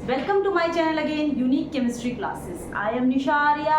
Welcome to my channel again unique chemistry classes. I am Nisha Arya.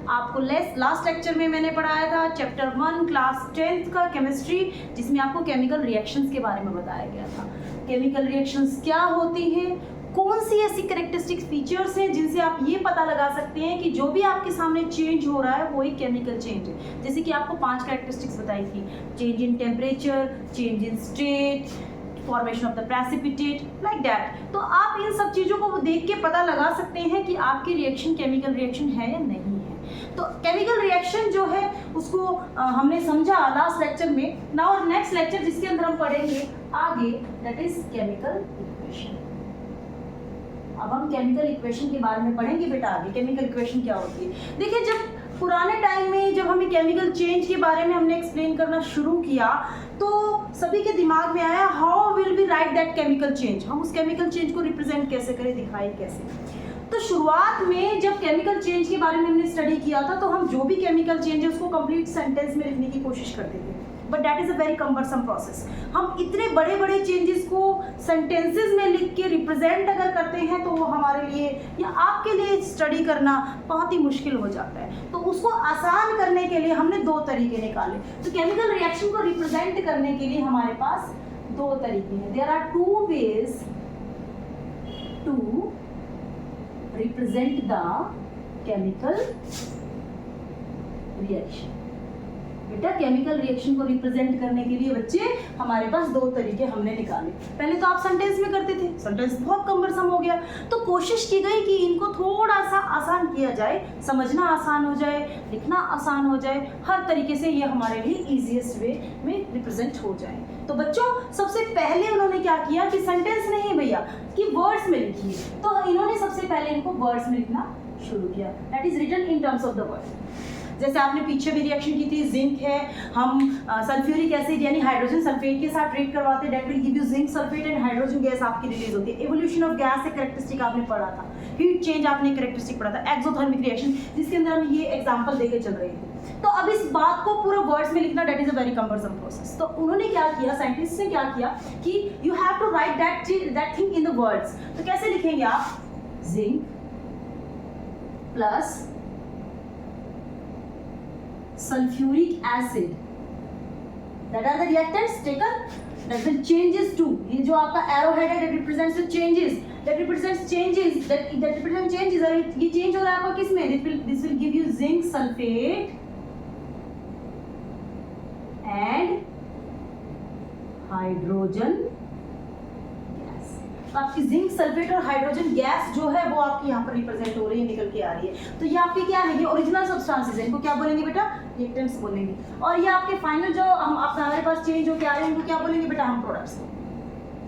आपको last lecture में मैंने पढ़ाया था चैप्टर 1 क्लास 10th का केमिस्ट्री, जिसमें आपको केमिकल रिएक्शंस के बारे में बताया गया था। केमिकल रिएक्शंस क्या होती हैं, कौन सी ऐसी कैरेक्टरिस्टिक फीचर्स हैं जिनसे आप ये पता लगा सकते हैं कि जो भी आपके सामने चेंज हो रहा है वो एक केमिकल चेंज है। जैसे कि आपको 5 कैरेक्टरिस्टिक्स बताई थी, change in temperature, change in state, formation of the precipitate, like that. तो आप इन सब चीज़ों को देख के पता लगा सकते हैं कि आपकी रिएक्शन केमिकल रिएक्शन है या नहीं है। तो केमिकल रिएक्शन जो है उसको हमने समझा लास्ट लेक्चर में। नाउ नेक्स्ट लेक्चर जिसके अंदर हम पढ़ेंगे आगे, दैट इज केमिकल इक्वेशन। अब हम केमिकल इक्वेशन के बारे में पढ़ेंगे बेटा। आगे केमिकल इक्वेशन क्या होती है, देखिए जब पुराने टाइम में जब हमें केमिकल चेंज के बारे में हमने एक्सप्लेन करना शुरू किया तो सभी के दिमाग में आया how will we write that chemical change. हम उस केमिकल चेंज को रिप्रेजेंट कैसे करें, दिखाएं कैसे। तो शुरुआत में जब केमिकल चेंज के बारे में हमने स्टडी किया था तो हम जो भी केमिकल चेंज है उसको कंप्लीट सेंटेंस में लिखने की कोशिश करते थे, but that is a very cumbersome process. हम इतने बड़े बड़े चेंजेस को सेंटेंसेस में लिख के रिप्रेजेंट अगर करते हैं तो वो हमारे लिए या आपके लिए स्टडी करना बहुत ही मुश्किल हो जाता है। तो उसको आसान करने के लिए हमने 2 तरीके निकाले। तो केमिकल रिएक्शन को रिप्रेजेंट करने के लिए हमारे पास 2 तरीके हैं। There are 2 ways to represent the chemical reaction. बेटा केमिकल रिएक्शन को रिप्रेजेंट करने के लिए बच्चे हमारे पास 2 तरीके हमने निकाले। पहले तो आप सेंटेंस में करते थे, सेंटेंस बहुत कम्बरसम हो गया, तो कोशिश की गई कि इनको थोड़ा सा आसान किया जाए, समझना आसान हो जाए, लिखना आसान हो जाए, हर तरीके से ये हमारे लिए ईजीएस्ट वे में रिप्रेजेंट हो जाए। तो बच्चों सबसे पहले उन्होंने क्या किया कि सेंटेंस नहीं भैया कि वर्ड्स में लिखिए, तो इन्होंने सबसे पहले इनको वर्ड्स में लिखना शुरू किया। That is written in terms of the word. जैसे आपने पीछे भी रिएक्शन की थी, जिंक है, हम सल्फ्यूरिक एसिड यानी हाइड्रोजन सल्फेट के साथ ट्रीट करवाते हैं, that will give you zinc sulphate and hydrogen gas आपकी रिलीज होती है। एवोल्यूशन ऑफ गैस से कैरेक्टरिस्टिक आपने पढ़ा था, हीट चेंज आपने कैरेक्टरिस्टिक पढ़ा था, एक्सोथर्मिक रिएक्शन जिसके अंदर हम ये एग्जांपल देके चल रहे थे। तो अब इस बात को पूरा वर्ड्स में लिखना that is a very cumbersome process. तो उन्होंने क्या किया, साइंटिस्ट ने क्या किया कि you have to write that thing in the words. तो कैसे लिखेंगे आप, zinc plus sulfuric acid, that are the reactants taken that will changes to, ये जो आपका arrowhead है that represents the changes, that represents changes, that represents changes। और ये change हो रहा है आपका किस में, this will give you zinc sulfate and hydrogen gas। तो आपकी जिंक सल्फेट और हाइड्रोजन गैस जो है वो आपकी यहाँ पर रिप्रेजेंट हो रही है, निकल के आ रही है। तो ये आपके क्या है, ये ओरिजिनल सब्सटेंसेस है, इनको क्या बोलेंगे बेटा, रिएक्टेंट्स बोलेंगे। और ये आपके फाइनल जो हम हमारे पास चेंज होकर आ रहे हैं इनको क्या बोलेंगे बेटा, हम प्रोडक्ट्स को।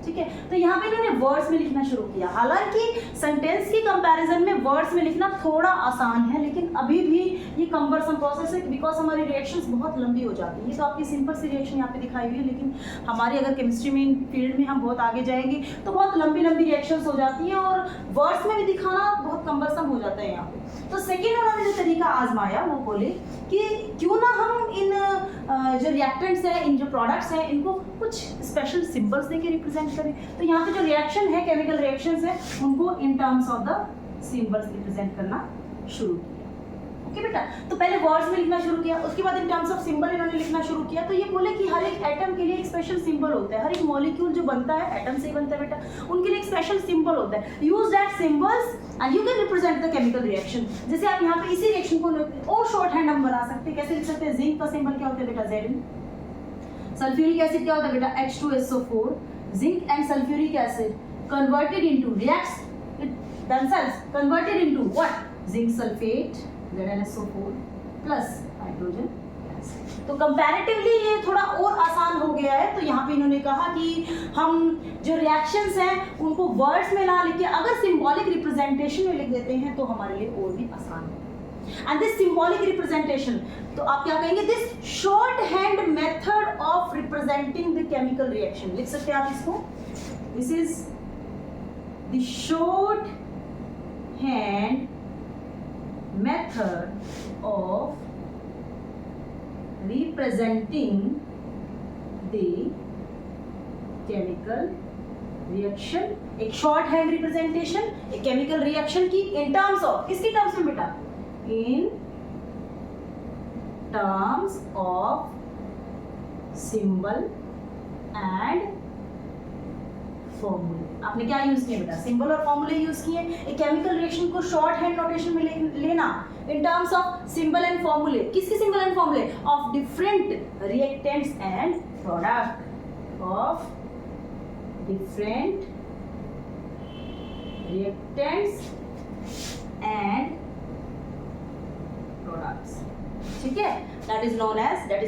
ठीक है, तो यहाँ पे इन्होंने वर्ड्स में लिखना शुरू किया। हालांकि सेंटेंस की कंपैरिजन में वर्ड्स में लिखना थोड़ा आसान है, लेकिन अभी भी ये कम्बरसम प्रोसेस है बिकॉज हमारी रिएक्शंस बहुत लंबी हो जाती है। ये तो आपकी सिंपल सी रिएक्शन यहाँ पे दिखाई हुई है, लेकिन हमारी अगर केमिस्ट्री में फील्ड में हम बहुत आगे जाएंगे तो बहुत लंबी लंबी रिएक्शंस हो जाती हैं और वर्ड्स में भी दिखाना बहुत कम्बरसम हो जाता है यहाँ पे। तो सेकेंड उन्होंने जो तरीका आजमाया वो बोले कि क्यों ना हम इन जो रिएक्टेंट्स हैं, इन जो प्रोडक्ट्स हैं, इनको कुछ स्पेशल सिंबल्स देके रिप्रेजेंट करें। तो यहाँ पे जो रिएक्शन है, केमिकल रिएक्शंस है, उनको इन terms of the symbols represent करना शुरू किया। ओके बेटा, तो पहले वर्ड्स में लिखना शुरू किया, उसके बाद इन टर्म्स ऑफ सिंबल इन्होंने लिखना शुरू किया। तो ये बोले कि हर एक एटम के लिए एक स्पेशल सिंबल होता है, हर एक मॉलिक्यूल जो बनता है एटम से ही बनता है बेटा, उनके लिए एक स्पेशल सिंबल होता है। Use that symbols and you can represent the chemical reaction. जैसे आप यहाँ पे इसी रिएक्शन को और शॉर्ट हैंड हम बना सकते हैं। कैसे लिख सकते हैं, जिंक का सिंबल क्या होता है बेटा, Zn। सल्फ्यूरिक एसिड क्या होता है बेटा, H2SO4। Zinc and sulphuric acid converted into reacts themselves converted into what, zinc sulfate ZnSO4 plus hydrogen gas। तो कंपैरेटिवली ये थोड़ा और आसान हो गया है। तो यहाँ पे इन्होंने कहा कि हम जो रिएक्शंस हैं उनको वर्ड्स में ना लिख के अगर सिंबॉलिक रिप्रेजेंटेशन में लिख देते हैं तो हमारे लिए और भी आसान है। एंड दिस सिंबॉलिक रिप्रेजेंटेशन, तो आप क्या कहेंगे, this short hand method of representing the chemical reaction, लिख सकते हैं आप इसको, this is the short hand method of representing the chemical reaction, एक शॉर्ट हैंड रिप्रेजेंटेशन, एक केमिकल रिएक्शन की इन टर्म्स ऑफ, किसकी टर्म्स में बेटा, इन टर्म्स ऑफ सिंबल एंड फॉर्मूले। आपने क्या यूज किया बेटा, सिंबल और फॉर्मूले यूज किए। एक केमिकल रिएक्शन को शॉर्ट हैंड नोटेशन में लेना इन टर्म्स ऑफ सिंबल एंड फॉर्मूले। किसके symbol and formulae, of different reactants and product, of different reactants and products, ठीक है, that is known as, that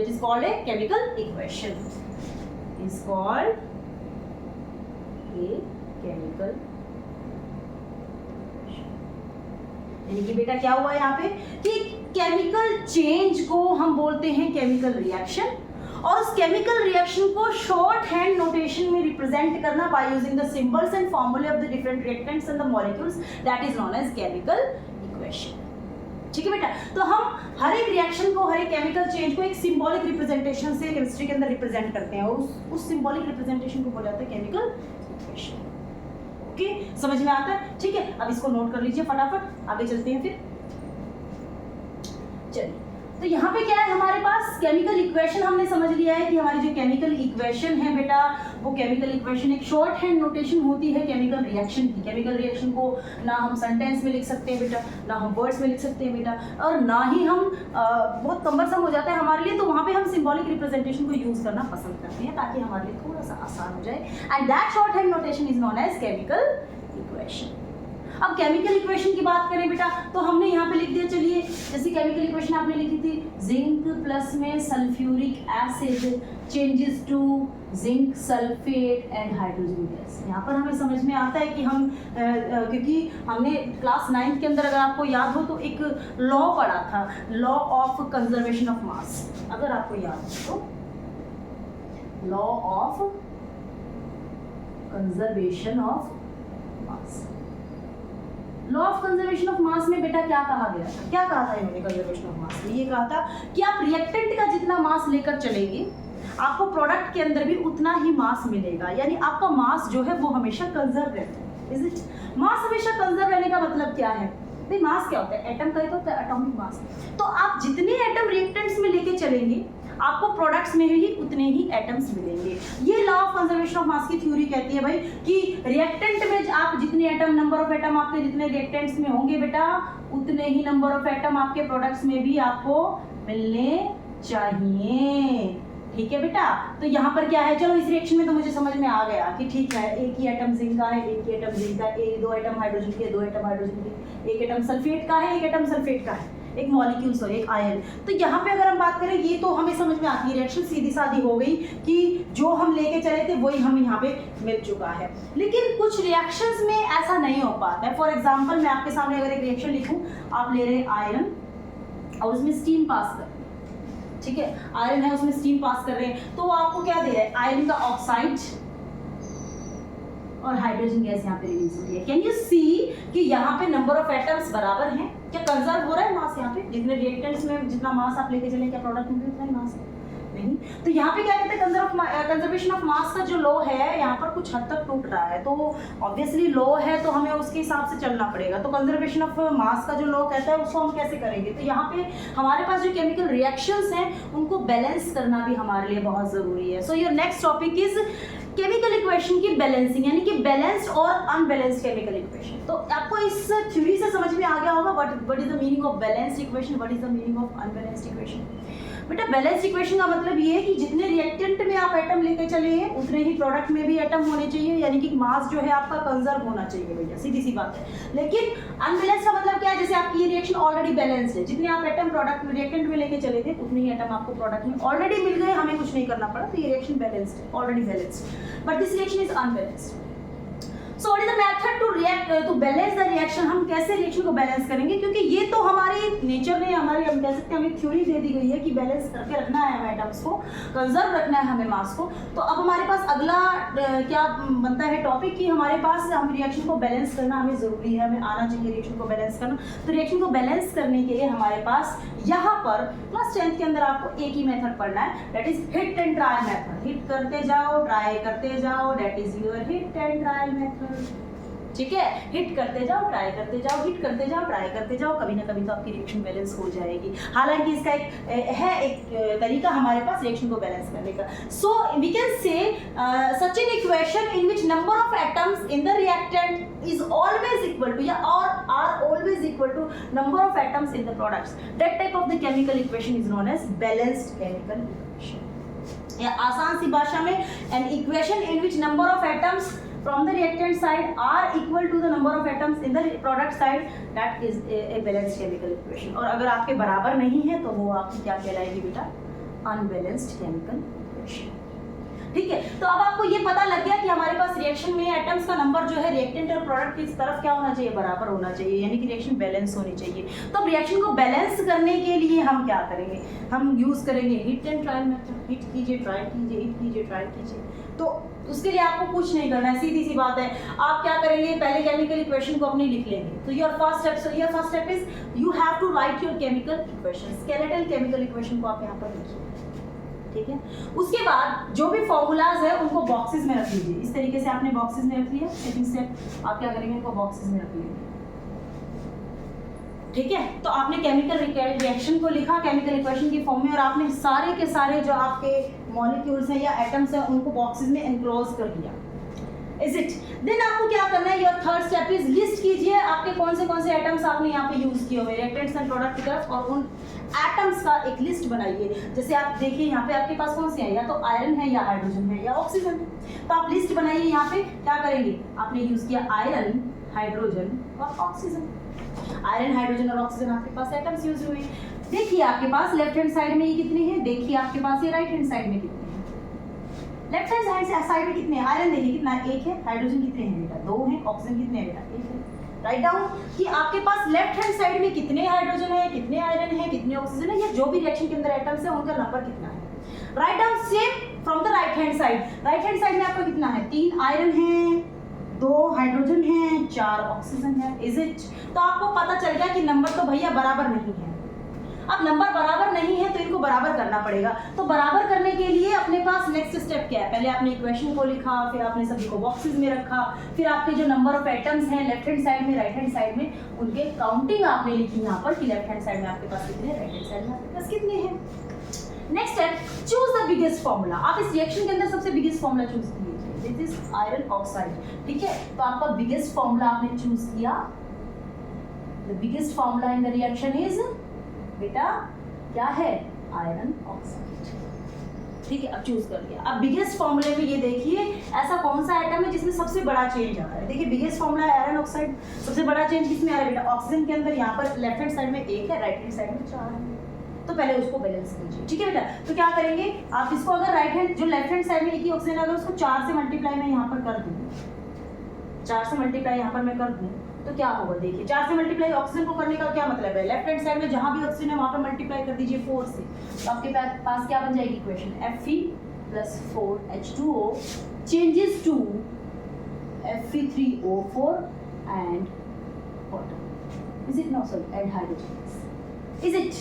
is called a chemical equation, is called a chemical equation। यानी कि बेटा क्या हुआ यहाँ पे कि केमिकल चेंज को हम बोलते हैं केमिकल रिएक्शन, और उस केमिकल रिएक्शन को शॉर्ट हैंड नोटेशन में रिप्रेजेंट करना by using the symbols and formulae of the different reactants and the molecules, that is known as chemical equation. ठीक है बेटा, तो हम हर एक रिएक्शन को, हर एक केमिकल चेंज को एक सिंबॉलिक रिप्रेजेंटेशन से केमिस्ट्री के अंदर रिप्रेजेंट करते हैं, और उस सिंबॉलिक रिप्रेजेंटेशन को बोला जाता है केमिकल इक्वेशन। ओके, समझ में आता है? ठीक है, अब इसको नोट कर लीजिए फटाफट, आगे चलते हैं फिर। चलिए, तो यहाँ पे क्या है हमारे पास, केमिकल इक्वेशन हमने समझ लिया है कि हमारी जो केमिकल इक्वेशन है बेटा, वो केमिकल इक्वेशन एक शॉर्ट हैंड नोटेशन होती है केमिकल रिएक्शन की। केमिकल रिएक्शन को ना हम सेंटेंस में लिख सकते हैं बेटा, ना हम वर्ड्स में लिख सकते हैं बेटा, और ना ही हम बहुत कम्बरसम हो जाता है हमारे लिए, तो वहाँ पे हम सिंबॉलिक रिप्रेजेंटेशन को यूज करना पसंद करते हैं ताकि हमारे लिए थोड़ा सा आसान हो जाए, and that short hand notation is known as chemical equation. अब केमिकल इक्वेशन की बात करें बेटा, तो हमने यहाँ पे लिख दिया, चलिए जैसे केमिकल इक्वेशन आपने लिखी थी, जिंक प्लस में sulphuric acid changes to zinc sulphate and hydrogen gas. यहाँ पर हमें समझ में आता है कि हम क्योंकि हमने क्लास 9 के अंदर, अगर आपको याद हो तो, एक लॉ पढ़ा था, law of conservation of mass. अगर आपको याद हो तो law of conservation of mass, law of conservation of mass में बेटा क्या कहा गया था, क्या कहा था इन्होंने कंजर्वेशन ऑफ मास में, ये कहा था कि आप रिएक्टेंट का जितना मास लेकर चलेंगे, आपको प्रोडक्ट के अंदर भी उतना ही मास मिलेगा, यानी आपका मास जो है वो हमेशा कंजर्व रहता है। Is it? मास हमेशा कंजर्व रहने का मतलब क्या है भाई? मास क्या होता है? एटम का ही तो होता है, एटॉमिक मास। तो आप जितने एटम रिएक्टेंट्स में लेके चलेंगे, आपको प्रोडक्ट्स में भी उतने ही एटम्स मिलेंगे। ये law of conservation of mass की थ्योरी कहती है भाई कि रिएक्टेंट में आप जितने एटम, नंबर ऑफ एटम आपके जितने रिएक्टेंट्स में होंगे बेटा, उतने ही नंबर ऑफ एटम आपके प्रोडक्ट्स में भी आपको मिलने चाहिए। ठीक है बेटा, तो यहाँ पर क्या है, चलो इस रिएक्शन में तो मुझे समझ में आ गया कि ठीक है, एक ही एटम जिंक का है, एक ही एटम जिंक का है, दो एटम हाइड्रोजन के, दो एटम हाइड्रोजन के, एक एटम सल्फेट का है, एक एटम सल्फेट का है, एक मॉलिक्यूल सॉरी एक आयन। तो यहाँ पे अगर हम बात करें, ये तो हमें समझ में आती है, रिएक्शन सीधी सादी हो गई कि जो हम लेके चले थे वही हमें यहाँ पे मिल चुका है। लेकिन कुछ रिएक्शंस में ऐसा नहीं हो पाता है। फॉर एग्जाम्पल, मैं आपके सामने अगर एक रिएक्शन लिखूँ, आप ले रहे हैं आयरन और उसमें स्टीम पास कर, ठीक है, आयरन है उसमें स्टीम पास कर रहे हैं, तो आपको क्या दे रहा है, आयरन का ऑक्साइड और हाइड्रोजन गैस यहाँ पे रिलीज हो रही है। कैन यू सी कि यहाँ पे नंबर ऑफ एटम्स बराबर हैं? क्या कंजर्व हो रहा है मास? यहाँ पे जितने रिएक्टेंट्स में जितना मास आप लेके चले, क्या प्रोडक्ट में भी उतना ही मास है? नहीं। तो यहाँ पे क्या कहते हैं, कंजर्वेशन ऑफ मास का जो लॉ है यहाँ पर कुछ हद तक टूट रहा है। तो ऑब्वियसली लॉ है तो हमें उसके हिसाब से चलना पड़ेगा। तो कंजर्वेशन ऑफ मास का जो लॉ कहता है उसको हम कैसे करेंगे? तो यहाँ पे हमारे पास जो केमिकल रिएक्शंस हैं उनको बैलेंस करना भी हमारे लिए बहुत ज़रूरी है। So your next topic is chemical equation की बैलेंसिंग, यानी कि बैलेंस्ड और अनबैलेंस्ड केमिकल इक्वेशन। तो आपको इस थ्योरी से समझ में आ गया होगा what is the meaning of balanced equation, what is the meaning of unbalanced equation. बेटा बैलेंस्ड इक्वेशन का मतलब ये है कि जितने रिएक्टेंट में आप एटम लेके चले हैं उतने ही प्रोडक्ट में भी एटम होने चाहिए, यानी कि मास जो है आपका कंजर्व होना चाहिए बेटा, सीधी सी बात है। लेकिन अनबैलेंस्ड का मतलब क्या है, जैसे आपकी ये रिएक्शन ऑलरेडी बैलेंस्ड है, जितने आप एटम प्रोडक्ट में रिएक्टेंट में लेके चले थे उतने ही एटम आपको प्रोडक्ट में ऑलरेडी मिल गए, हमें कुछ नहीं करना पड़ा, तो ये रिएक्शन बैलेंस्ड है, already balanced. But this reaction is unbalanced. So what is the method to balance the reaction, हम कैसे रिएक्शन को बैलेंस करेंगे, क्योंकि ये तो हमारी नेचर ने, हमारी हम कह सकते हैं हमें थ्योरी दे दी गई है कि बैलेंस करके रखना है हमें एटम्स को, कंजर्व रखना है हमें मास को। तो अब हमारे पास अगला क्या बनता है टॉपिक कि हमारे पास हम रिएक्शन को बैलेंस करना हमें ज़रूरी है, हमें आना चाहिए रिएक्शन को बैलेंस करना। तो रिएक्शन को बैलेंस करने के लिए हमारे पास यहाँ पर क्लास 10th के अंदर आपको एक ही मेथड पढ़ना है, that is hit and trial method. Hit करते जाओ, ट्राई करते जाओ, that is your hit and trial method. ठीक है, हिट करते जाओ, ट्राई करते जाओ, हिट करते जाओ, ट्राई करते जाओ, कभी ना कभी तो आपकी रिएक्शन बैलेंस हो जाएगी। हालांकि इसका एक तरीका हमारे पास रिएक्शन को बैलेंस करने का। सो we can say such an equation in which number of atoms in the reactant is always equal to या are always equal to number of atoms in the products, that type of the chemical equation is known as balanced chemical equation. या आसान सी भाषा में, an equation in which number of atoms from the reactant side are equal to the number of atoms in the product side, that is a balanced chemical equation। और अगर आपके बराबर नहीं है तो वो आपकी क्या कहलाएगी बेटा, अनबैलेंस्ड केमिकल इक्वेशन। ठीक है, तो अब आपको ये पता लग गया कि हमारे पास रिएक्शन में एटम्स का नंबर जो है रिएक्टेंट और प्रोडक्ट की तरफ क्या होना चाहिए, बराबर होना चाहिए, यानी कि रिएक्शन बैलेंस होनी चाहिए। तो अब रिएक्शन को बैलेंस करने के लिए हम क्या करेंगे, हम यूज करेंगे hit and trial method. Hit कीजिए, ट्राई कीजिए, हिट कीजिए, ट्राई कीजिए। तो उसके लिए आपको कुछ नहीं करना है, सीधी सी बात है। आप क्या करेंगे, पहले केमिकल इक्वेशन को अपनी लिख लेंगे। तो your first step is you have to write your chemical equation. Skeletal chemical equation को आप यहाँ पर लिखिए। ठीक है, उसके बाद जो भी फॉर्मूलाज है उनको बॉक्सेस में रख लीजिए। इस तरीके से आपने बॉक्सेस में रख लिया। सेकंड स्टेप आप क्या करेंगे, इनको बॉक्सेस में रख लेंगे। ठीक है, तो आपने केमिकल रिएक्शन को लिखा केमिकल इक्वेशन की फॉर्म में, और आपने सारे के सारे जो आपके मॉलिक्यूल्स हैं या एटम्स हैं उनको बॉक्सेस में एनक्लोज कर दिया। Is it? देन आपको क्या करना है, your third step is list कीजिए आपके कौन से एटम्स आपने यहाँ पे यूज किए हुए रिएक्टेंट्स एंड प्रोडक्ट की तरफ, और उन एटम्स का एक लिस्ट बनाइए। जैसे आप देखिए यहाँ पे आपके पास कौन से हैं, या तो आयरन है, या हाइड्रोजन है, या ऑक्सीजन है। तो आप लिस्ट बनाइए। यहाँ पे क्या करेंगे, आपने यूज किया आयरन, हाइड्रोजन और ऑक्सीजन। आयरन, हाइड्रोजन और ऑक्सीजन आपके पास एटम्स यूज हुए। देखिए आपके पास लेफ्ट हैंड साइड में ये कितने हैं, देखिए आपके पास ये राइट हैंड साइड में कितने हैं। लेफ्ट हैंड साइड में कितने हैं, आयरन देखिए कितना है, 1 है। हाइड्रोजन कितने हैं बेटा, 2 हैं। ऑक्सीजन कितने हैं बेटा, 1 है। राइट डाउन कि आपके पास लेफ्ट हैंड साइड में कितने हाइड्रोजन है, कितने आयरन है, कितने ऑक्सीजन है, या जो भी रिएक्शन के अंदर एटम्स है उनका नंबर कितना है। Write down same from the right hand side. Right hand side में आपका कितना है, 3 आयरन है, 2 हाइड्रोजन है, 4 ऑक्सीजन है। Is it? तो आपको पता चल गया कि नंबर तो भैया बराबर नहीं है। अब नंबर बराबर नहीं है तो इनको बराबर करना पड़ेगा। तो बराबर करने के लिए अपने पास नेक्स्ट स्टेप क्या है, पहले आपने इक्वेशन को लिखा, फिर आपने सभी को बॉक्सेस में रखा, फिर आपके जो नंबर ऑफ एटम्स हैं लेफ्ट हैंड साइड में, राइट हैंड साइड में, उनके काउंटिंग आपने लिखी यहाँ पर कि लेफ्ट हैंड साइड में आपके पास कितने, राइट हैंड साइड में आपके पास कितने हैं। Next step, choose the biggest formula. आप इस रिएक्शन के अंदर सबसे बिगेस्ट फॉर्मूला चूज कीजिए। This is iron oxide. ठीक है, तो आपका बिगेस्ट फॉर्मूला आपने चूज किया। The biggest formula in the reaction is बेटा क्या है, आयरन ऑक्साइड। ठीक है, अब चूज कर लिया। अब बिगेस्ट फॉर्मूले में ये देखिए ऐसा कौन सा एटम है जिसमें सबसे बड़ा चेंज आ रहा है। देखिए बिगेस्ट फॉर्मूला है आयरन ऑक्साइड, सबसे बड़ा चेंज किसमें आ रहा है बेटा, ऑक्सीजन के अंदर। यहाँ पर लेफ्ट हैंड साइड में 1 है, राइट हैंड साइड में 4 है। तो पहले उसको बैलेंस कीजिए। ठीक है बेटा, तो क्या करेंगे आप इसको, अगर राइट हैंड जो लेफ्ट हैंड साइड में 1 ही ऑक्सीजन, अगर उसको 4 से मल्टीप्लाई मैं यहाँ पर कर दूँ, 4 से मल्टीप्लाई यहाँ पर मैं कर दूँ तो क्या होगा। देखिए 4 से मल्टीप्लाई ऑक्सीजन को करने का क्या मतलब है, लेफ्ट हैंड साइड में जहां भी ऑक्सीजन है वहां पर मल्टीप्लाई कर दीजिए 4 से। तो आपके पास क्या बन जाएगी equation, Fe+4H2O changes to Fe3O4 and water. Is it not so? And hydrogen. Is it?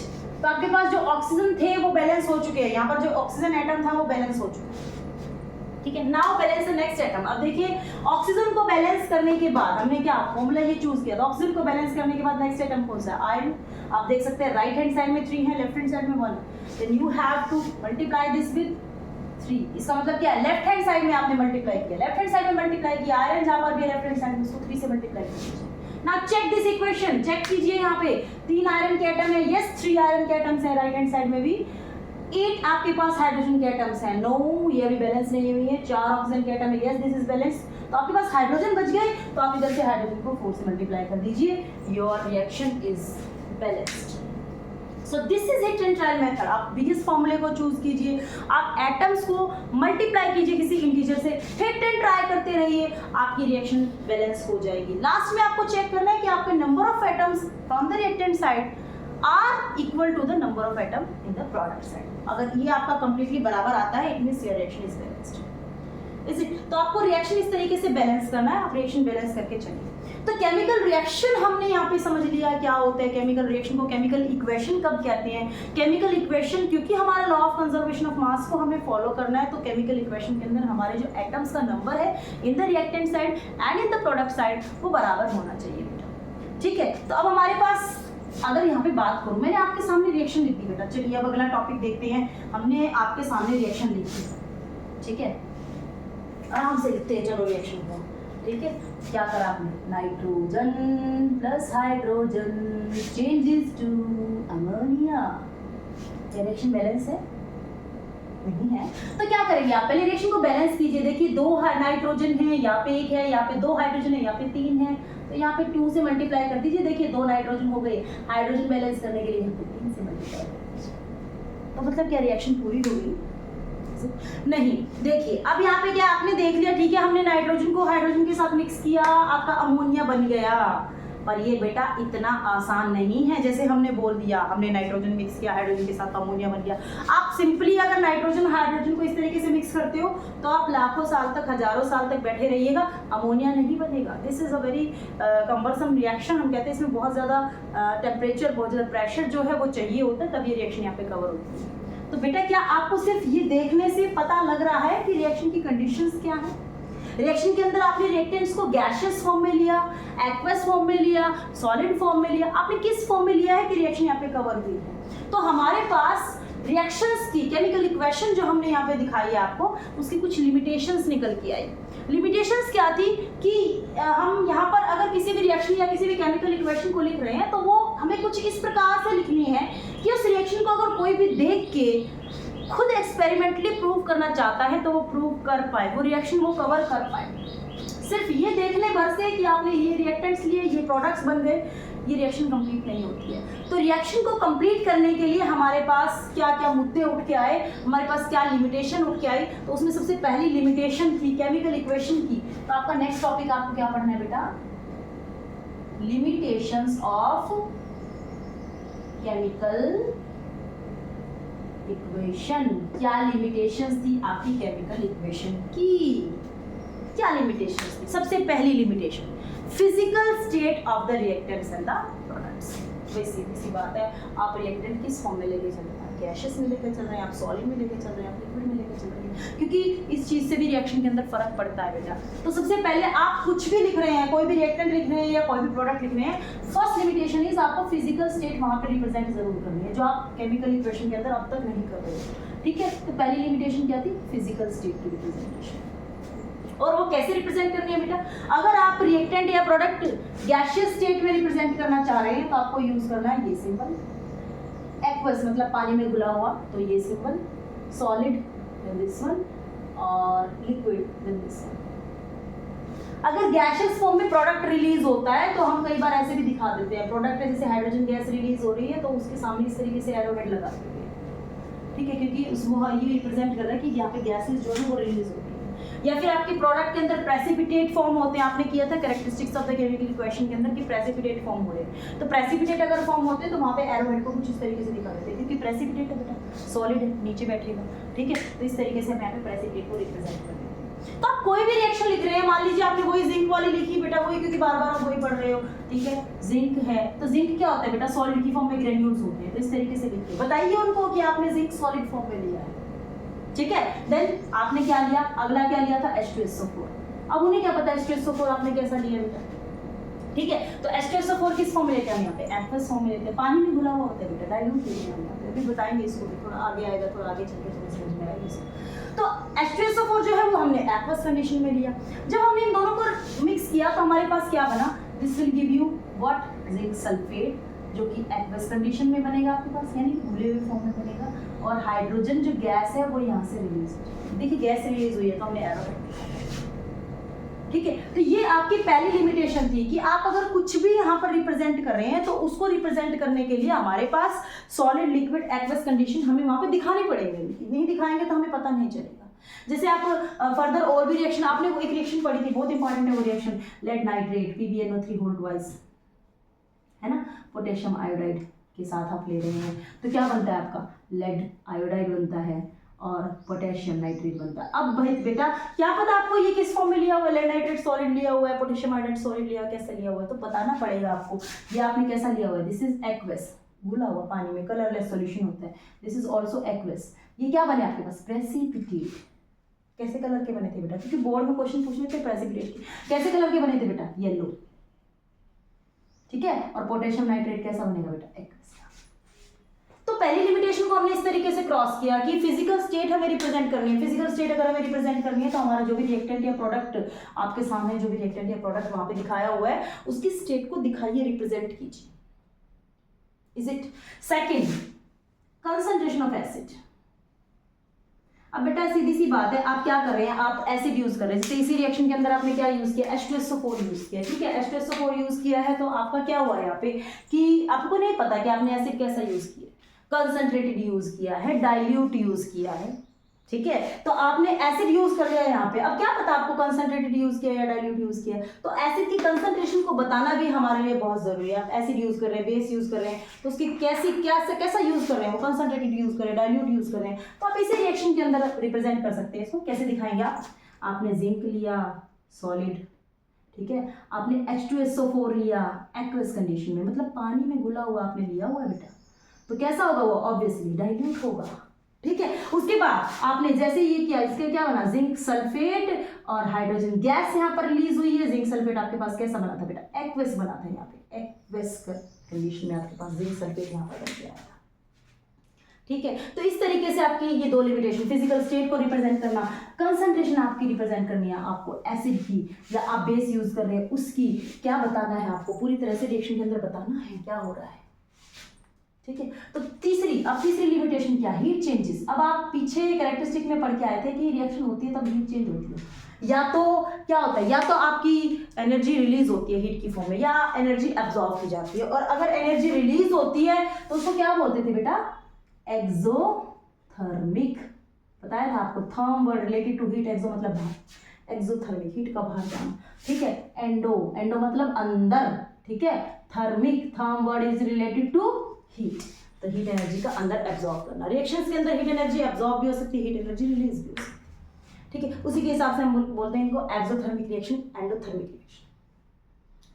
तो आपके पास जो ऑक्सीजन थे वो बैलेंस हो चुके हैं। यहाँ पर जो ऑक्सीजन एटम था वो बैलेंस हो चुका है। ठीक है, now balance the next atom. अब देखिए ऑक्सीजन को बैलेंस करने के बाद हमने क्या फॉर्मूला ये चूज किया था। ऑक्सीजन को बैलेंस करने के बाद नेक्स्ट एटम कौन सा है, आयरन। आप देख सकते हैं राइट हैंड साइड में 3 है, लेफ्ट हैंड साइड में 1। Then you have to multiply this with 3। इसका मतलब क्या है, लेफ्ट हैंड साइड में आपने मल्टीप्लाई किया, लेफ्ट हैंड साइड में मल्टीप्लाई किया, आयरन जहां पर भी लेफ्ट हैंड साइड में उसको 3 से मल्टीप्लाई कीजिए। Now check this equation, check कीजिए यहाँ पे 3 आयरन के एटम है, यस 3 आयरन के एटम्स है राइट हैंड साइड में भी। 8 आपके पास हाइड्रोजन के एटम्स हैं, नो ये अभी बैलेंस नहीं हुई है। 4 ऑक्सीजन के एटम है, यस दिस इज बैलेंस। तो आपके पास हाइड्रोजन बच गए, तो आप इधर से हाइड्रोजन को 4 से मल्टीप्लाई कर दीजिए, your reaction is balanced. So this is hit and trial method. आप बिगेस्ट फॉर्मूले को चूज कीजिए, आप एटम्स को मल्टीप्लाई कीजिए किसी इंटीजर से, हिट एंड ट्राई करते रहिए, आपकी रिएक्शन बैलेंस हो जाएगी। लास्ट में आपको चेक करना है कि आपके number of atoms from the reactant side are equal to the number of atom in the product side. अगर ये आपका कंप्लीटली बराबर आता है, it means your reaction is balanced. Is it? तो आपको रिएक्शन इस तरीके से बैलेंस करना है, आप रिएक्शन बैलेंस करके चलिए। तो केमिकल रिएक्शन हमने यहाँ पे समझ लिया क्या होता है। केमिकल रिएक्शन को केमिकल इक्वेशन कब कहते हैं? केमिकल इक्वेशन, क्योंकि हमारा law of conservation of mass को हमें फॉलो करना है, तो केमिकल इक्वेशन के अंदर हमारे जो एटम्स का नंबर है इन the reactant side and in the product side वो बराबर होना चाहिए बेटा। ठीक है, तो अब हमारे पास अगर यहाँ पे बात करूँ, मैंने आपके सामने रिएक्शन लिखी बेटा। चलिए अब अगला टॉपिक देखते हैं। हमने आपके सामने रिएक्शन लिखी, ठीक है, आराम से लिखते हैं चलो रिएक्शन को। ठीक है, क्या करा आपने? Nitrogen plus hydrogen changes to ammonia. क्या रिएक्शन बैलेंस है? नहीं है। तो क्या करेंगे आप? पहले रिएक्शन को बैलेंस कीजिए। देखिए 2 नाइट्रोजन है, यहाँ पे 1 है, यहाँ पे 2 हाइड्रोजन है, यहाँ पे 3 है, तो यहाँ पे 2 से मल्टीप्लाई कर दीजिए। देखिए 2 नाइट्रोजन हो गए। हाइड्रोजन बैलेंस करने के लिए यहाँ पे 3 से मल्टीप्लाई कर दीजिए। तो मतलब क्या रिएक्शन पूरी हो गई? नहीं। देखिए अब यहाँ पे क्या आपने देख लिया, ठीक है, हमने नाइट्रोजन को हाइड्रोजन के साथ मिक्स किया, आपका अमोनिया बन गया। पर ये बेटा इतना आसान नहीं है जैसे हमने बोल दिया, हमने नाइट्रोजन मिक्स किया, हाइड्रोजन के साथ अमोनिया बन गया। आप सिंपली अगर नाइट्रोजन हाइड्रोजन को इस तरीके से मिक्स करते हो तो आप लाखों साल तक, हजारों साल तक बैठे रहिएगा, अमोनिया नहीं बनेगा। This is a very cumbersome reaction. हम कहते हैं इसमें बहुत ज़्यादा टेम्परेचर, बहुत ज़्यादा प्रेशर जो है वो चाहिए होता है, तब ये रिएक्शन यहाँ पे कवर होती है। तो बेटा क्या आपको सिर्फ ये देखने से पता लग रहा है कि रिएक्शन की कंडीशंस क्या है? रिएक्शन के अंदर आपने रिएक्टेंट्स को गैसियस फॉर्म में लिया, एक्वस फॉर्म में लिया, सॉलिड फॉर्म में लिया, आपने किस फॉर्म में लिया है कि रिएक्शन यहाँ पे कवर हुई है? तो हमारे पास रिएक्शंस की केमिकल इक्वेशन जो हमने यहाँ पे दिखाई है आपको, उसकी कुछ लिमिटेशंस निकल के आई। लिमिटेशंस क्या थी कि हम यहाँ पर अगर किसी भी रिएक्शन या किसी भी केमिकल इक्वेशन को लिख रहे हैं तो वो हमें कुछ इस प्रकार से लिखनी है कि उस रिएक्शन को अगर कोई भी देख के खुद एक्सपेरिमेंटली प्रूव करना चाहता है तो वो प्रूव कर पाए, वो रिएक्शन वो कवर कर पाए। सिर्फ ये देखने भर से कि आपने ये रिएक्टेंट्स लिए, ये प्रोडक्ट्स बन गए, ये रिएक्शन कंप्लीट नहीं होती है। तो रिएक्शन को कंप्लीट करने के लिए हमारे पास क्या क्या मुद्दे उठ के आए, हमारे पास क्या लिमिटेशन उठ के आई, तो उसमें सबसे पहली लिमिटेशन थी केमिकल इक्वेशन की। तो आपका नेक्स्ट टॉपिक आपको क्या पढ़ना है बेटा? Limitations of chemical equation. क्या लिमिटेशंस थी आपकी केमिकल इक्वेशन की? क्या लिमिटेशंस थी? सबसे पहली limitation, physical state of the reactants and the products. वही सीधी सी बात है, आप रिएक्टेंट किस फॉर्म में लेके चल रहे हैं? गैसेस में लेके चल रहे हैं, आप सॉलिड में लेके चल रहे हैं, आप लिक्विड में लेके चल रहे हैं, क्योंकि इस चीज से भी रिएक्शन के अंदर फर्क पड़ता है बेटा। तो सबसे पहले आप कुछ भी लिख रहे हैं, कोई भी रिएक्टेंट लिख रहे हैं या कोई भी प्रोडक्ट लिख रहे हैं, फर्स्ट लिमिटेशन इज आपको फिजिकल स्टेट वहां पे रिप्रेजेंट जरूर करनी है, जो आप केमिकल इक्वेशन के अंदर अब तक नहीं कर रहे हो। ठीक है, तो पहली लिमिटेशन क्या थी? फिजिकल स्टेट की रिप्रेजेंटेशन। और वो कैसे रिप्रेजेंट करनी है बेटा? अगर आप रिएक्टेंट या प्रोडक्ट गैसियस स्टेट में रिप्रेजेंट करना चाह रहे हैं तो आपको यूज करना है ये सिंबल, एक्वस मतलब पानी में घुला हुआ तो ये symbol, solid then this one, और लिक्विड देन दिस वन। अगर गैसियस फॉर्म में प्रोडक्ट रिलीज होता है तो हम कई बार ऐसे भी दिखा देते हैं, प्रोडक्ट है जैसे हाइड्रोजन गैस रिलीज हो रही है तो उसके सामने इस तरीके से एरोहेड लगा देते हैं। ठीक है, क्योंकि उसको ये रिप्रेजेंट कर रहा है कि यहाँ पे गैसेस जो है वो रिलीज होती है। या फिर आपके प्रोडक्ट के अंदर प्रेसिपिटेट फॉर्म होते हैं, आपने किया था characteristics of the chemical equation के अंदर कि प्रेसिपिटेट फॉर्म हो रहे हैं, तो प्रेसिपिटेट अगर फॉर्म होते हैं तो वहाँ पे एरोहेड को कुछ इस तरीके से दिखा देते हैं, क्योंकि प्रेसिपिटेट है बेटा, सॉलिड है, नीचे बैठेगा। ठीक है, तो इस तरीके से हम यहाँ पे प्रेसिपिटेट को रिप्रेजेंट करते हैं। तो आप कोई भी रिएक्शन लिख रहे हैं, मान लीजिए आपने वही जिंक वाली लिखी बेटा, वही क्योंकि बार बार आप वही पढ़ रहे हो। ठीक है, जिंक है तो जिंक क्या होता है बेटा? सॉलिड की फॉर्म में ग्रेन्यूल्स होते हैं, तो इस तरीके से लिखिए, बताइए उनको कि आपने जिंक सॉलिड फॉर्म में लिया है। ठीक है, देन आपने क्या लिया? अगला क्या लिया था? H2SO4। अब उन्हें क्या पता H2SO4 आपने कैसा लिया बेटा? ठीक है, तो H2SO4 किस फॉर्म में लेते हैं हम यहाँ पे? एक्वस फॉर्म में लेते हैं, पानी में घुला हुआ होता है बेटा, डाइल्यूट लेते हैं हम यहाँ पे, अभी बताएंगे इसको भी, थोड़ा आगे आएगा, थोड़ा आगे चल के थोड़ा समझ में आएगा इसको। तो H2SO4 जो है वो हमने एक्वस कंडीशन में लिया। जब हमने इन दोनों को मिक्स किया तो हमारे पास क्या बना? This will give you what? Zinc sulphate, जो कि एक्वस कंडीशन में बनेगा आपके पास, यानी घुले हुए फॉर्म में बनेगा, और हाइड्रोजन जो गैस है वो यहाँ से रिलीज हो जाएगी। देखिए गैस रिलीज हुई है तो हमने एरो, ठीक है, तो ये आपकी पहली लिमिटेशन थी कि आप अगर कुछ भी यहाँ पर रिप्रेजेंट कर रहे हैं तो उसको रिप्रेजेंट करने के लिए हमारे पास सॉलिड, लिक्विड, एक्वस कंडीशन हमें वहाँ पे दिखानी पड़ेगी, नहीं दिखाएंगे तो हमें पता नहीं चलेगा। जैसे आप फर्दर और भी रिएक्शन, आपने वो एक रिएक्शन पढ़ी थी, बहुत इंपॉर्टेंट है वो reaction, lead nitrate PbNO3 whole twice, है ना, पोटेशियम आयोडाइड के साथ आप ले रहे हैं तो क्या बनता है आपका, लेड आयोडाइड बनता है और पोटेशियम नाइट्रेट बनता है। अब भाई बेटा क्या पता आपको ये किस फॉर्म में लिया हुआ है, लेड नाइट्रेट सॉलिड लिया हुआ है, पोटेशियम आयोडाइड सॉलिड लिया हुआ है, कैसे लिया हुआ है तो बताना पड़ेगा आपको। ये आपने कैसा लिया हुआ है, दिस इज एक्वस, घुला हुआ पानी में कलरलेस सॉल्यूशन होता है, दिस इज ऑल्सो एक्वस। ये क्या बने आपके पास, प्रेसिपिटेट। कैसे कलर के बने थे बेटा, क्योंकि बोर्ड में क्वेश्चन पूछने थे प्रेसिपिटेट के, कैसे कलर के बने थे बेटा, येलो, ठीक है। और पोटेशियम नाइट्रेट कैसा बनेगा बेटा, एक्वस। तो पहली लिमिटेशन को हमने इस तरीके से क्रॉस किया कि फिजिकल स्टेट हमें रिप्रेजेंट करनी है। फिजिकल स्टेट अगर हमें रिप्रेजेंट करनी है तो हमारा जो भी रिएक्टेंट या प्रोडक्ट आपके सामने, जो भी रिएक्टेंट या प्रोडक्ट वहां पे दिखाया हुआ है उसकी स्टेट को दिखाइए, रिप्रेजेंट कीजिए, is it. Second, concentration of acid. अब बेटा सीधी सी बात है, आप क्या कर रहे हैं, आप एसिड यूज कर रहे हैं। जैसे इसी रिएक्शन के अंदर आपने क्या यूज किया, H2SO4 यूज किया, ठीक है। H2SO4 यूज किया है तो आपका क्या हुआ यहाँ पे कि आपको नहीं पता कि आपने एसिड कैसा यूज किया, कंसंट्रेटेड यूज किया है, डाइल्यूट यूज किया है, ठीक है। तो आपने एसिड यूज कर लिया यहाँ पे, अब क्या पता आपको कंसंट्रेटेड यूज किया या डाइल्यूट यूज किया, तो एसिड की कंसंट्रेशन को बताना भी हमारे लिए बहुत जरूरी है। आप एसिड यूज कर रहे हैं, बेस यूज कर रहे हैं, तो उसकी कैसा यूज कर रहे हैं, वो कंसंट्रेटेड यूज कर रहे हैं, डाइल्यूट यूज कर रहे हैं, तो आप इसी रिएक्शन के अंदर रिप्रेजेंट कर सकते हैं। इसको कैसे दिखाएंगे आप, आपने जिंक लिया सॉलिड, ठीक है, आपने H2SO4 लिया एक्वस कंडीशन में, मतलब पानी में घुला हुआ आपने लिया हुआ है बेटा, तो कैसा होगा वो, ऑब्वियसली डाइल्यूट होगा, ठीक है। उसके बाद आपने जैसे ये किया, इसके क्या बना, जिंक सल्फेट और हाइड्रोजन गैस यहाँ पर रिलीज हुई है। जिंक सल्फेट आपके पास कैसा बना था बेटा, एक्वस बना था, यहाँ पे एक्वस कंडीशन में आपके पास जिंक सल्फेट यहाँ पर बन गया था, ठीक है। तो इस तरीके से आपकी ये दो लिमिटेशन, फिजिकल स्टेट को रिप्रेजेंट करना, कंसंट्रेशन आपकी रिप्रेजेंट करनी है आपको एसिड की, या आप बेस यूज कर रहे हैं उसकी क्या बताना है आपको, पूरी तरह से रिएक्शन के अंदर बताना है क्या हो रहा है, ठीक है। तो तीसरी लिमिटेशन क्या, हीट चेंजेस। अब आप पीछे कैरेक्टरिस्टिक में पढ़ के आए थे कि रिएक्शन होती है तब हीट चेंज होती है, या तो क्या होता है, या तो आपकी एनर्जी रिलीज होती है हीट की फॉर्म में, या एनर्जी एब्जॉर्ब की जाती है। और अगर एनर्जी रिलीज होती है तो उसको क्या बोलते थे बेटा, एक्सोथर्मिक। बताया था आपको, therm word related to heat, exo मतलब बाहर, एक्सोथर्मिक हीट का बाहर जाना, ठीक है। एंडो मतलब अंदर, ठीक है। Thermic, therm word is related to heat, तो हीट एनर्जी का अंदर एब्जॉर्ब करना। रिएक्शंस के अंदर हीट एनर्जी एब्जॉर्ब भी हो सकती है, हीट एनर्जी रिलीज भी हो सकती है, ठीक है। उसी के हिसाब से हम बोलते हैं इनको एक्सोथर्मिक रिएक्शन, एंडोथर्मिक रिएक्शन,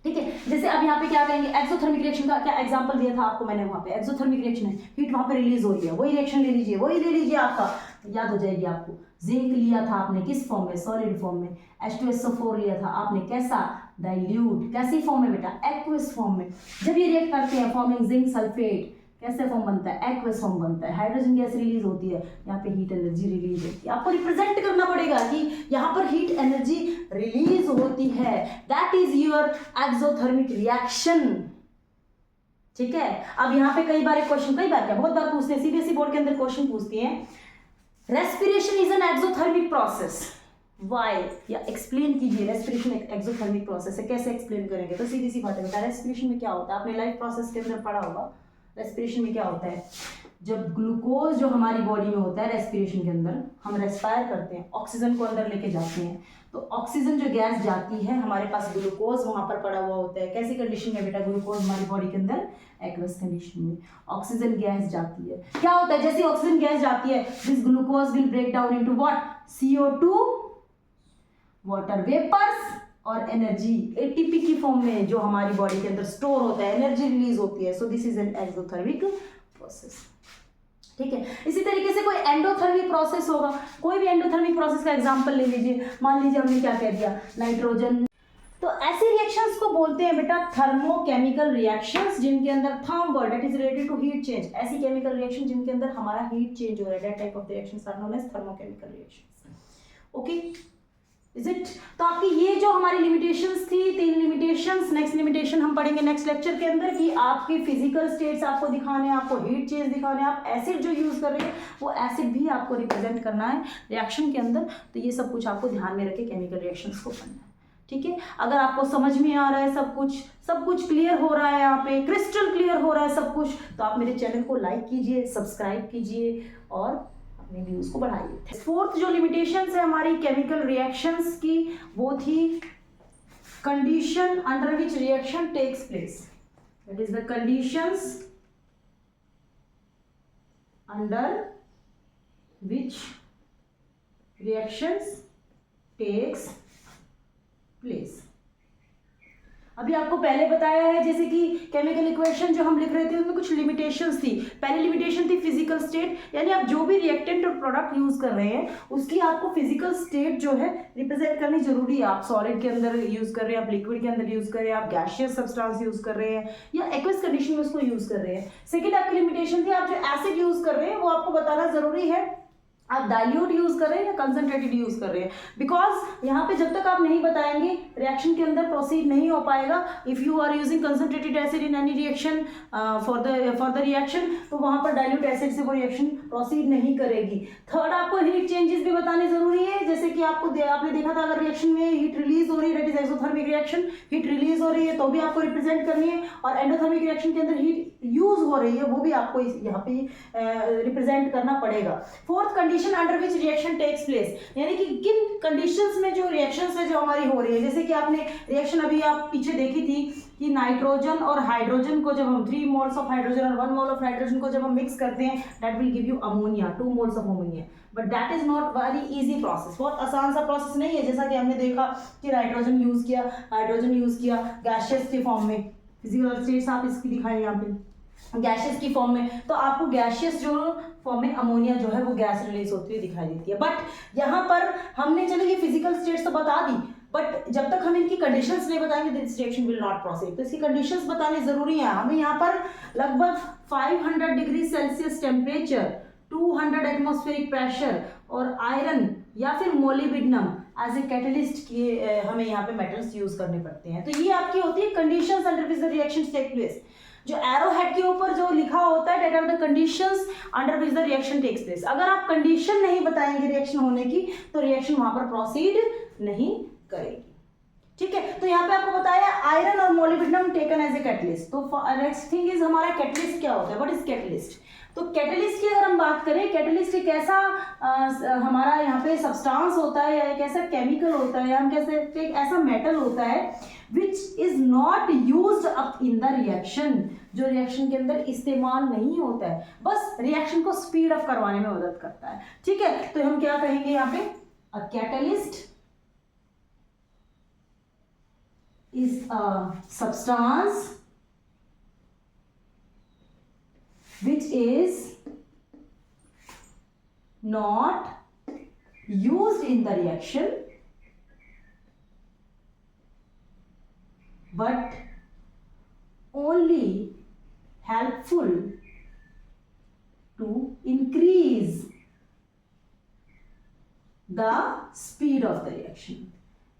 ठीक है। जैसे अब यहाँ पे क्या कहेंगे, एक्सोथर्मिक रिएक्शन का क्या एग्जांपल दिया था आपको मैंने, वहाँ पे एक्सोथर्मिक रिएक्शन है, हीट वहाँ पे रिलीज हो रही है, वही रिएक्शन ले लीजिए, वही ले लीजिए, आपका याद हो जाएगी आपको। जिंक लिया था आपने किस फॉर्म में, सॉलिड फॉर्म में। H2SO4 लिया था आपने कैसा, डाइल्यूट, कैसी फॉर्म में बेटा, एक्वस फॉर्म में। जब ये रिएक्ट करते हैं फॉर्मिंग जिंक सल्फेट, कैसे फॉर्म बनता है, एक्वस फॉर्म बनता है, हाइड्रोजन गैस रिलीज होती है, यहाँ पे हीट एनर्जी रिलीज होती है। आपको रिप्रेजेंट करना पड़ेगा कि यहाँ पर हीट एनर्जी रिलीज होती है, that is your exothermic reaction, ठीक है। अब यहाँ पे कई बार क्वेश्चन, कई बार क्या बहुत बार पूछते हैं, सीबीएसई बोर्ड के अंदर क्वेश्चन पूछती हैं, respiration is an exothermic process, why, या एक्सप्लेन कीजिए, रेस्पिरेशन एक एक्सोथर्मिक प्रोसेस है, कैसे एक्सप्लेन करेंगे। तो सीधी सी बात है बेटा, रेस्पिरेशन में क्या होता है, आपने लाइफ प्रोसेस के अंदर पढ़ा होगा। रेस्पिरेशन में क्या होता है, जब ग्लूकोज जो हमारी बॉडी में होता है, रेस्पिरेशन के अंदर हम रेस्पायर करते हैं, ऑक्सीजन को अंदर लेके जाते हैं, तो ऑक्सीजन जो गैस जाती है, हमारे पास ग्लूकोज वहां पर पड़ा हुआ होता है। कैसी कंडीशन में बेटा, ग्लूकोज हमारी बॉडी के अंदर एक्वस कंडीशन में, ऑक्सीजन गैस जाती है, क्या होता है, जैसे ऑक्सीजन गैस जाती है, this glucose will break down into what, CO2, water vapours और एनर्जी, ATP की फॉर्म में जो हमारी बॉडी के अंदर स्टोर होता है, एनर्जी रिलीज होती है। So this is an exothermic process, ठीक है। इसी तरीके से कोई एंडोथर्मिक प्रोसेस होगा, कोई भी एंडोथर्मिक प्रोसेस का एग्जांपल ले लीजिए। मान लीजिए हमने क्या कह दिया, नाइट्रोजन, तो ऐसे रिएक्शंस को बोलते हैं बेटा थर्मोकेमिकल रिएक्शंस, जिनके अंदर therm word that is related to heat change, ऐसी केमिकल रिएक्शन जिनके अंदर हमारा हीट चेंज हो रहा है, that type of reactions are known as thermochemical reactions, okay, is it. तो आपकी ये जो हमारी लिमिटेशंस थी, 3 लिमिटेशंस, नेक्स्ट लिमिटेशन हम पढ़ेंगे नेक्स्ट लेक्चर के अंदर कि आपकी फिजिकल स्टेट्स आपको दिखाने हैं, आपको हीट चेंज दिखाने हैं, आप एसिड जो यूज कर रहे हैं वो एसिड भी आपको रिप्रेजेंट करना है रिएक्शन के अंदर। तो ये सब कुछ आपको ध्यान में रख के केमिकल रिएक्शंस को पढ़ना है, ठीक है, अगर आपको समझ में आ रहा है सब कुछ क्लियर हो रहा है, यहाँ पे क्रिस्टल क्लियर हो रहा है सब कुछ, तो आप मेरे चैनल को लाइक कीजिए, सब्सक्राइब कीजिए और अपने व्यूज को बढ़ाइए। फोर्थ जो लिमिटेशंस है हमारी केमिकल रिएक्शंस की, वो थी condition under which reaction takes place. That is the conditions under which reactions takes place. अभी आपको पहले बताया है जैसे कि केमिकल इक्वेशन जो हम लिख रहे थे उसमें कुछ लिमिटेशंस थी। पहली लिमिटेशन थी फिजिकल स्टेट, यानी आप जो भी रिएक्टेंट और प्रोडक्ट यूज कर रहे हैं उसकी आपको फिजिकल स्टेट जो है रिप्रेजेंट करनी जरूरी है। आप सॉलिड के अंदर यूज कर रहे हैं, आप लिक्विड के अंदर यूज कर रहे हैं, आप गैसियस सब्सटेंस यूज कर रहे हैं या एक्वस कंडीशन में उसको यूज कर रहे हैं। सेकेंड आपकी लिमिटेशन थी आप जो एसिड यूज कर रहे हैं वो आपको बताना जरूरी है आप डाइल्यूट यूज कर रहे हैं या कंसंट्रेटेड यूज कर रहे हैं, बिकॉज यहाँ पे जब तक आप नहीं बताएंगे रिएक्शन के अंदर प्रोसीड नहीं हो पाएगा। If you are using concentrated acid in any reaction for the reaction, तो वहां पर डाइल्यूट एसिड से वो रिएक्शन प्रोसीड नहीं करेगी। थर्ड आपको हीट चेंजेस भी बताने जरूरी है, जैसे कि आपने देखा था अगर रिएक्शन में हीट रिलीज हो रही है, that is exothermic reaction, heat release हो रही है तो भी आपको रिप्रेजेंट करनी है, और एंडोथर्मिक रिएक्शन के अंदर हीट यूज हो रही है वो भी आपको यहाँ पे रिप्रेजेंट करना पड़ेगा। Fourth condition under which reaction takes place, यानी कि किन कंडीशंस में जो रिएक्शंस है जो हमारी हो रही है। जैसे कि आपने रिएक्शन अभी आप पीछे देखी थी कि नाइट्रोजन और हाइड्रोजन को जब हम 3 मोल्स ऑफ हाइड्रोजन और 1 मोल ऑफ नाइट्रोजन को जब हम मिक्स करते हैं that will give you ammonia, 2 moles of ammonia, but that is not very easy process, बहुत आसान सा प्रोसेस नहीं है। जैसा कि हमने देखा कि हाइड्रोजन यूज किया गैसियस के फॉर्म में, फिजिकल स्टेट्स आप इसकी दिखाएं यहाँ पे गैसेस की फॉर्म में, तो आपको गैसियस जो फॉर्म में अमोनिया जो है वो गैस रिलीज होती हुई दिखाई देती है। बट यहाँ पर हमने चलो ये फिजिकल स्टेट्स तो बता दी, बट जब तक हम इनकी कंडीशंस नहीं बताएंगे this reaction will not proceed. तो इसकी कंडीशंस बताने जरूरी है। हमें यहाँ पर लगभग 500 degree Celsius temperature, 200 atmospheric pressure और आयरन या फिर मोलिब्डेनम एज ए कैटलिस्ट के हमें यहाँ पे मेटल्स यूज करने पड़ते हैं। तो ये आपकी होती है conditions under which the reactions take place. जो एरो हेड के ऊपर जो लिखा होता है that are the conditions under which the reaction takes place. अगर आप कंडीशन नहीं बताएंगे रिएक्शन होने की तो रिएक्शन वहां पर प्रोसीड नहीं करेगी। ठीक है, तो यहाँ पे आपको बताया आयरन और molybdenum taken as a catalyst. तो नेक्स्ट थिंग इज हमारा कैटलिस्ट क्या होता है, व्हाट इज कैटलिस्ट। तो कैटलिस्ट की अगर हम बात करें, कैटलिस्ट एक ऐसा हमारा यहाँ पे सब्सटेंस होता है या एक ऐसा केमिकल होता है या हम कह सकते हैं एक ऐसा मेटल होता है which is not used up in the reaction, जो रिएक्शन के अंदर इस्तेमाल नहीं होता है, बस रिएक्शन को स्पीड अप करवाने में मदद करता है। ठीक है, तो हम क्या कहेंगे यहाँ पे, a catalyst is a substance which is not used in the reaction but only helpful to increase the speed of the reaction।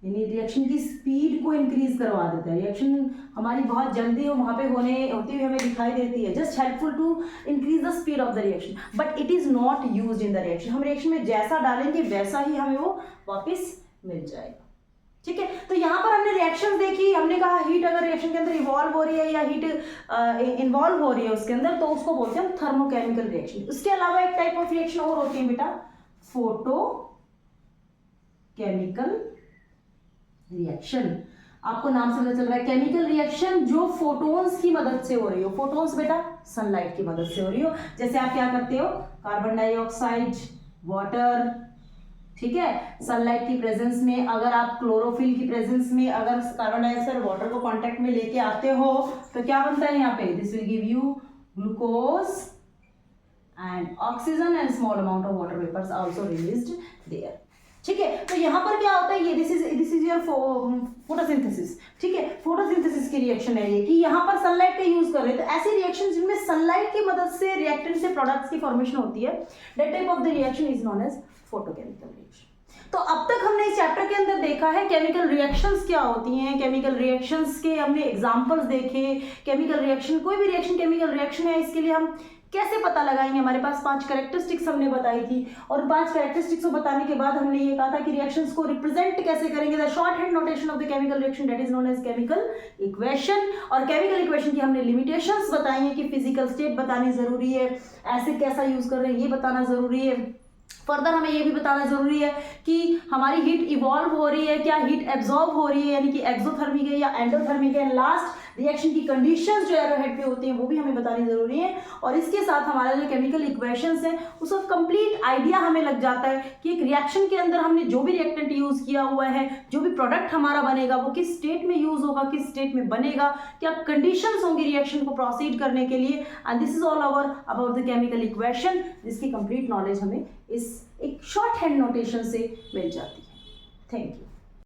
यानी रिएक्शन की स्पीड को इंक्रीज करवा देता है। रिएक्शन हमारी बहुत जल्दी हो वहाँ पे होती हुई हमें दिखाई देती है, just helpful to increase the speed of the reaction, but it is not used in the reaction. हम रिएक्शन में जैसा डालेंगे वैसा ही हमें वो वापस मिल जाएगा। ठीक है, तो यहाँ पर हमने रिएक्शन देखी, हमने कहा हीट अगर रिएक्शन के अंदर इवॉल्व हो रही है या हीट इन्वॉल्व हो रही है उसके अंदर, तो उसको बोलते हैं थर्मोकेमिकल रिएक्शन। उसके अलावा एक टाइप ऑफ रिएक्शन और होती है बेटा, फोटो केमिकल रिएक्शन। आपको नाम से पता चल रहा है केमिकल रिएक्शन जो फोटोन्स की मदद से हो रही हो। फोटोन्स बेटा सनलाइट की मदद से हो रही हो। जैसे आप क्या करते हो, कार्बन डाइऑक्साइड, वाटर, ठीक है, सनलाइट की प्रेजेंस में अगर आप क्लोरोफिल की प्रेजेंस में अगर कार्बन डाइऑक्साइड वाटर को कांटेक्ट में लेके आते हो तो क्या बनता है यहाँ पे, this will give you glucose and oxygen and small amount of water vapours also released there. ठीक है, तो यहाँ पर क्या होता है, ये दिस इज योर फोटोसिंथेसिस। ठीक है, फोटोसिंथेसिस की रिएक्शन है ये कि यहाँ पर सनलाइट का यूज कर रहे हैं। तो ऐसी रिएक्शन जिनमें सनलाइट की मदद से रिएक्टेंट से प्रोडक्ट्स की फॉर्मेशन होती है, that type of the reaction is known as photochemical reaction. तो अब तक हमने इस चैप्टर के अंदर देखा है केमिकल रिएक्शंस क्या होती हैं, केमिकल रिएक्शंस के हमने एग्जांपल्स देखे, केमिकल रिएक्शन, कोई भी रिएक्शन केमिकल रिएक्शन है, इसके लिए हम कैसे पता लगाएंगे। हमारे पास 5 कैरेक्टरिस्टिक्स हमने बताई थी, और 5 कैरेक्टरिस्टिक्स को बताने के बाद हमने ये कहा था कि रिएक्शंस को रिप्रेजेंट कैसे करेंगे। The short hand notation of the chemical reaction that is known as chemical equation. और केमिकल इक्वेशन की हमने लिमिटेशंस बताई हैं कि फिजिकल स्टेट बतानी जरूरी है, एसिड कैसा यूज कर रहे हैं ये बताना जरूरी है। फर्दर हमें ये भी बताना जरूरी है कि हमारी हीट इवॉल्व हो रही है, क्या हीट एब्जॉर्ब हो रही है, यानी कि एक्सोथर्मिक है या एंडोथर्मिक है। लास्ट रिएक्शन की कंडीशंस जो एरोहेड पे होती हैं वो भी हमें बतानी जरूरी है। और इसके साथ हमारा जो केमिकल इक्वेशंस हैं उसका कंप्लीट आइडिया हमें लग जाता है कि एक रिएक्शन के अंदर हमने जो भी रिएक्टेंट यूज किया हुआ है, जो भी प्रोडक्ट हमारा बनेगा वो किस स्टेट में यूज होगा, किस स्टेट में बनेगा, क्या कंडीशंस होंगी रिएक्शन को प्रोसीड करने के लिए। And this is all about the chemical equation, जिसकी कंप्लीट नॉलेज हमें इस एक शॉर्ट हैंड नोटेशन से मिल जाती है। Thank you.